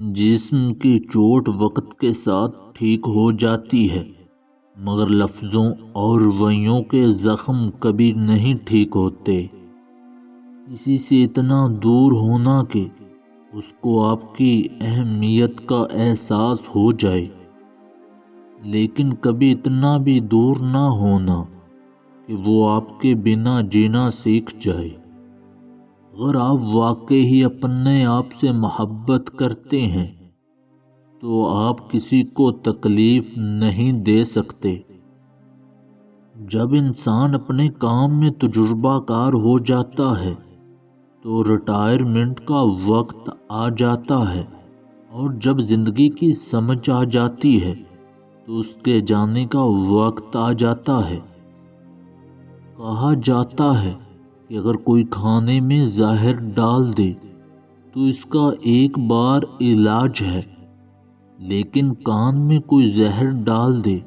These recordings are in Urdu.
جسم کی چوٹ وقت کے ساتھ ٹھیک ہو جاتی ہے، مگر لفظوں اور رویوں کے زخم کبھی نہیں ٹھیک ہوتے۔ کسی سے اتنا دور ہونا کہ اس کو آپ کی اہمیت کا احساس ہو جائے، لیکن کبھی اتنا بھی دور نہ ہونا کہ وہ آپ کے بنا جینا سیکھ جائے۔ اگر آپ واقعی ہی اپنے آپ سے محبت کرتے ہیں تو آپ کسی کو تکلیف نہیں دے سکتے۔ جب انسان اپنے کام میں تجربہ کار ہو جاتا ہے تو ریٹائرمنٹ کا وقت آ جاتا ہے، اور جب زندگی کی سمجھ آ جاتی ہے تو اس کے جانے کا وقت آ جاتا ہے۔ کہا جاتا ہے کہ اگر کوئی کھانے میں زہر ڈال دے تو اس کا ایک بار علاج ہے، لیکن کان میں کوئی زہر ڈال دے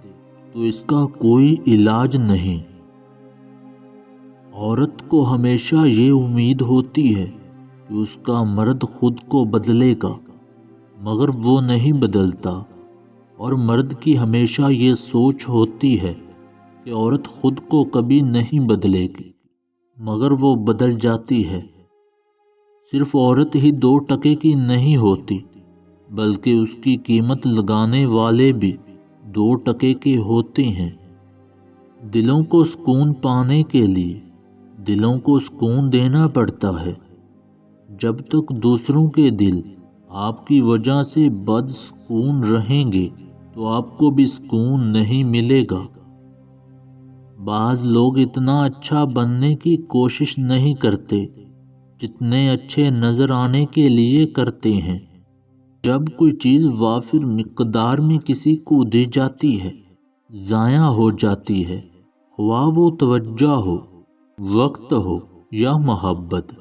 تو اس کا کوئی علاج نہیں۔ عورت کو ہمیشہ یہ امید ہوتی ہے کہ اس کا مرد خود کو بدلے گا، مگر وہ نہیں بدلتا، اور مرد کی ہمیشہ یہ سوچ ہوتی ہے کہ عورت خود کو کبھی نہیں بدلے گی، مگر وہ بدل جاتی ہے۔ صرف عورت ہی 2 کی نہیں ہوتی، بلکہ اس کی قیمت لگانے والے بھی 2 کے ہوتے ہیں۔ دلوں کو سکون پانے کے لیے دلوں کو سکون دینا پڑتا ہے۔ جب تک دوسروں کے دل آپ کی وجہ سے بدسکون رہیں گے تو آپ کو بھی سکون نہیں ملے گا۔ بعض لوگ اتنا اچھا بننے کی کوشش نہیں کرتے جتنے اچھے نظر آنے کے لیے کرتے ہیں۔ جب کوئی چیز وافر مقدار میں کسی کو دی جاتی ہے، ضائع ہو جاتی ہے، خواہ وہ توجہ ہو، وقت ہو یا محبت۔